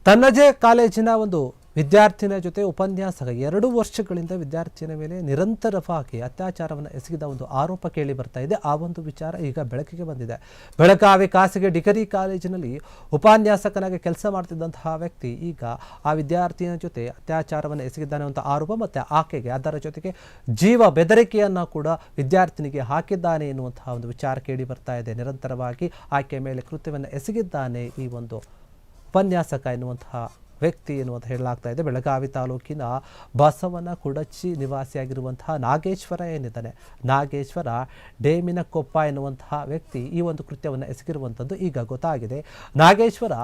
ತನ್ನದೇ ಕಾಲೇಜಿನ ಒಂದು ವಿದ್ಯಾರ್ಥಿನ ಜೊತೆ ಉಪನ್ಯಾಸಕ 2 ವರ್ಷಗಳಿಂದ ವಿದ್ಯಾರ್ಥಿನ ಮೇಲೆ ನಿರಂತರವಾಗಿ ಅತ್ಯಾಚಾರವನ್ನು ಎಸಗಿದ ಒಂದು ಆರೋಪ ಕೇಳಿ ಬರ್ತಾ ಇದೆ. ಆ ಒಂದು ವಿಚಾರ ಈಗ ಬೆಳಕಿಗೆ ಬಂದಿದೆ. ಬೆಳಗಾವಿ ಖಾಸಗಿ ಡಿಗ್ರಿ ಕಾಲೇಜಿನಲ್ಲಿ ಉಪನ್ಯಾಸಕನಾಗಿ ಕೆಲಸ ಮಾಡ್ತಿದ್ದಂತಹ ವ್ಯಕ್ತಿ ಈಗ ಆ ವಿದ್ಯಾರ್ಥಿನ ಜೊತೆ ಅತ್ಯಾಚಾರವನ್ನು ಎಸಗಿದ್ದಾನೆ ಅಂತ ಆರೋಪ ಮತ್ತು ಆಕೆಗೆ ಅದರ ಜೊತೆಗೆ ಜೀವ ಬೆದರಿಕೆಯನ್ನು ಕೂಡ ವಿದ್ಯಾರ್ಥಿನಿಗೆ ಹಾಕಿದ್ದಾನೆ ಎನ್ನುವಂತಹ ಒಂದು ವಿಚಾರ ಕೇಳಿ ಬರ್ತಾ ಇದೆ. ನಿರಂತರವಾಗಿ ಆಕೆ ಮೇಲೆ ಕೃತ್ಯವನ್ನು ಎಸಗಿದ್ದಾನೆ ಈ ಒಂದು ಉಪನ್ಯಾಸಕ ಎನ್ನುವಂತಹ ವ್ಯಕ್ತಿ ಎನ್ನುವಂತ ಹೇಳಲಾಗ್ತಾ ಇದೆ. ಬೆಳಗಾವಿ ತಾಲೂಕಿನ ಬಸವನ ಕುಡಚಿ ನಿವಾಸಿಯಾಗಿರುವಂತಹ ನಾಗೇಶ್ವರ ಏನಿದ್ದಾನೆ, ನಾಗೇಶ್ವರ ಡೇಮಿನಕೊಪ್ಪ ಎನ್ನುವಂತಹ ವ್ಯಕ್ತಿ ಈ ಒಂದು ಕೃತ್ಯವನ್ನು ಎಸಗಿರುವಂಥದ್ದು ಈಗ ಗೊತ್ತಾಗಿದೆ. ನಾಗೇಶ್ವರ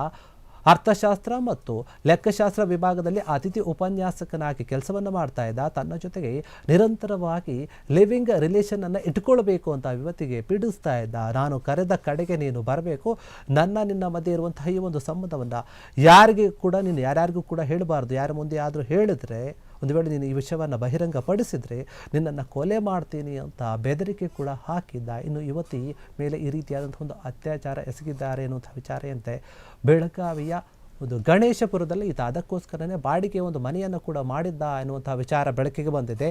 ಅರ್ಥಶಾಸ್ತ್ರ ಮತ್ತು ಲೆಕ್ಕಶಾಸ್ತ್ರ ವಿಭಾಗದಲ್ಲಿ ಅತಿಥಿ ಉಪನ್ಯಾಸಕನಾಗಿ ಕೆಲಸವನ್ನು ಮಾಡ್ತಾ ಇದ್ದ. ತನ್ನ ಜೊತೆಗೆ ನಿರಂತರವಾಗಿ ಲಿವಿಂಗ್ ರಿಲೇಷನ್ ಅನ್ನು ಇಟ್ಕೊಳ್ಬೇಕು ಅಂತ ಯುವತಿಗೆ ಪೀಡಿಸ್ತಾ ಇದ್ದ. ನಾನು ಕರೆದ ಕಡೆಗೆ ನೀನು ಬರಬೇಕು, ನಿನ್ನ ಮಧ್ಯೆ ಇರುವಂತಹ ಈ ಒಂದು ಸಂಬಂಧವನ್ನು ಯಾರ್ಯಾರಿಗೂ ಕೂಡ ಹೇಳಬಾರ್ದು. ಯಾರ ಮುಂದೆ ಆದರೂ ಹೇಳಿದ್ರೆ, ಒಂದು ವೇಳೆ ನೀನು ಈ ವಿಷಯವನ್ನು ಬಹಿರಂಗಪಡಿಸಿದರೆ ನಿನ್ನನ್ನು ಕೊಲೆ ಮಾಡ್ತೀನಿ ಅಂತ ಬೆದರಿಕೆ ಕೂಡ ಹಾಕಿದ್ದ. ಇನ್ನು ಯುವತಿ ಮೇಲೆ ಈ ರೀತಿಯಾದಂಥ ಒಂದು ಅತ್ಯಾಚಾರ ಎಸಗಿದ್ದಾರೆ ಎನ್ನುವಂಥ ವಿಚಾರವಂತೆ ಬೆಳಗಾವಿಯ ಒಂದು ಗಣೇಶಪುರದಲ್ಲಿ ಈತ ಅದಕ್ಕೋಸ್ಕರನೇ ಬಾಡಿಗೆ ಒಂದು ಮನೆಯನ್ನು ಕೂಡ ಮಾಡಿದ್ದ ಎನ್ನುವಂಥ ವಿಚಾರ ಬೆಳಕಿಗೆ ಬಂದಿದೆ.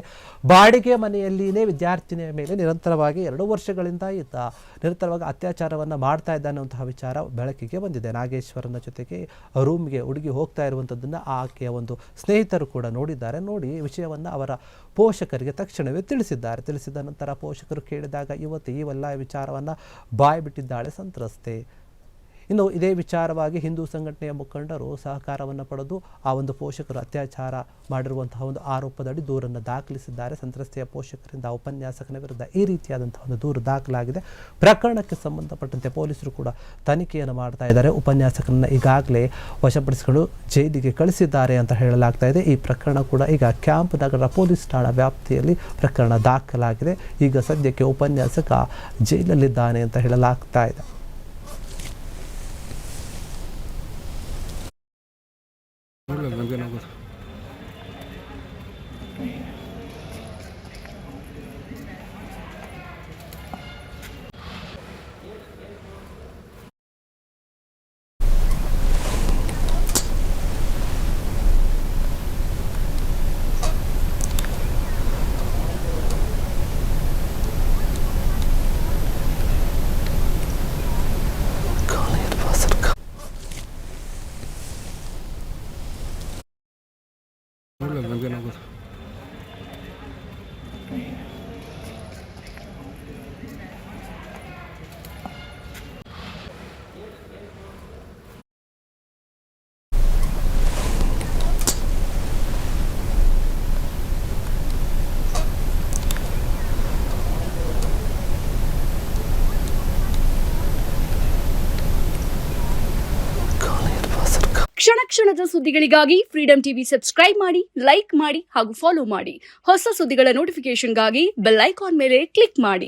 ಬಾಡಿಗೆ ಮನೆಯಲ್ಲಿಯೇ ವಿದ್ಯಾರ್ಥಿನಿಯ ಮೇಲೆ ನಿರಂತರವಾಗಿ 2 ವರ್ಷಗಳಿಂದ ಈತ ನಿರಂತರವಾಗಿ ಅತ್ಯಾಚಾರವನ್ನು ಮಾಡ್ತಾ ಇದ್ದ ಅನ್ನುವಂತಹ ವಿಚಾರ ಬೆಳಕಿಗೆ ಬಂದಿದೆ. ನಾಗೇಶ್ವರನ ಜೊತೆಗೆ ರೂಮ್ಗೆ ಹುಡುಗಿ ಹೋಗ್ತಾ ಇರುವಂಥದ್ದನ್ನು ಆಕೆಯ ಒಂದು ಸ್ನೇಹಿತರು ಕೂಡ ನೋಡಿದ್ದಾರೆ. ನೋಡಿ ವಿಷಯವನ್ನು ಅವರ ಪೋಷಕರಿಗೆ ತಕ್ಷಣವೇ ತಿಳಿಸಿದ ನಂತರ ಪೋಷಕರು ಕೇಳಿದಾಗ ಯುವತಿ ಇವೆಲ್ಲ ವಿಚಾರವನ್ನು ಬಾಯಿ ಬಿಟ್ಟಿದ್ದಾಳೆ ಸಂತ್ರಸ್ತೆ. ಇನ್ನು ಇದೇ ವಿಚಾರವಾಗಿ ಹಿಂದೂ ಸಂಘಟನೆಯ ಮುಖಂಡರು ಸಹಕಾರವನ್ನು ಪಡೆದು ಆ ಒಂದು ಪೋಷಕರು ಅತ್ಯಾಚಾರ ಮಾಡಿರುವಂತಹ ಒಂದು ಆರೋಪದಡಿ ದೂರನ್ನು ದಾಖಲಿಸಿದ್ದಾರೆ. ಸಂತ್ರಸ್ತೆಯ ಪೋಷಕರಿಂದ ಉಪನ್ಯಾಸಕನ ವಿರುದ್ಧ ಈ ರೀತಿಯಾದಂತಹ ಒಂದು ದೂರು ದಾಖಲಾಗಿದೆ. ಪ್ರಕರಣಕ್ಕೆ ಸಂಬಂಧಪಟ್ಟಂತೆ ಪೊಲೀಸರು ಕೂಡ ತನಿಖೆಯನ್ನು ಮಾಡ್ತಾ ಇದ್ದಾರೆ. ಉಪನ್ಯಾಸಕರನ್ನು ಈಗಾಗಲೇ ವಶಪಡಿಸಿಕೊಂಡು ಜೈಲಿಗೆ ಕಳಿಸಿದ್ದಾರೆ ಅಂತ ಹೇಳಲಾಗ್ತಾ ಇದೆ. ಈ ಪ್ರಕರಣ ಕೂಡ ಈಗ ಕ್ಯಾಂಪ್ ನಗರ ಪೊಲೀಸ್ ಠಾಣಾ ವ್ಯಾಪ್ತಿಯಲ್ಲಿ ಪ್ರಕರಣ ದಾಖಲಾಗಿದೆ. ಈಗ ಸದ್ಯಕ್ಕೆ ಉಪನ್ಯಾಸಕ ಜೈಲಲ್ಲಿದ್ದಾನೆ ಅಂತ ಹೇಳಲಾಗ್ತಾ ಇದೆ. ಕ್ಷಣದ ಸುದ್ದಿಗಳಿಗಾಗಿ ಫ್ರೀಡಂ ಟಿವಿ ಸಬ್ಸ್ಕ್ರೈಬ್ ಮಾಡಿ, ಲೈಕ್ ಮಾಡಿ ಹಾಗೂ ಫಾಲೋ ಮಾಡಿ. ಹೊಸ ಸುದ್ದಿಗಳ ನೋಟಿಫಿಕೇಶನ್ಗಾಗಿ ಬೆಲ್ ಐಕಾನ್ ಮೇಲೆ ಕ್ಲಿಕ್ ಮಾಡಿ.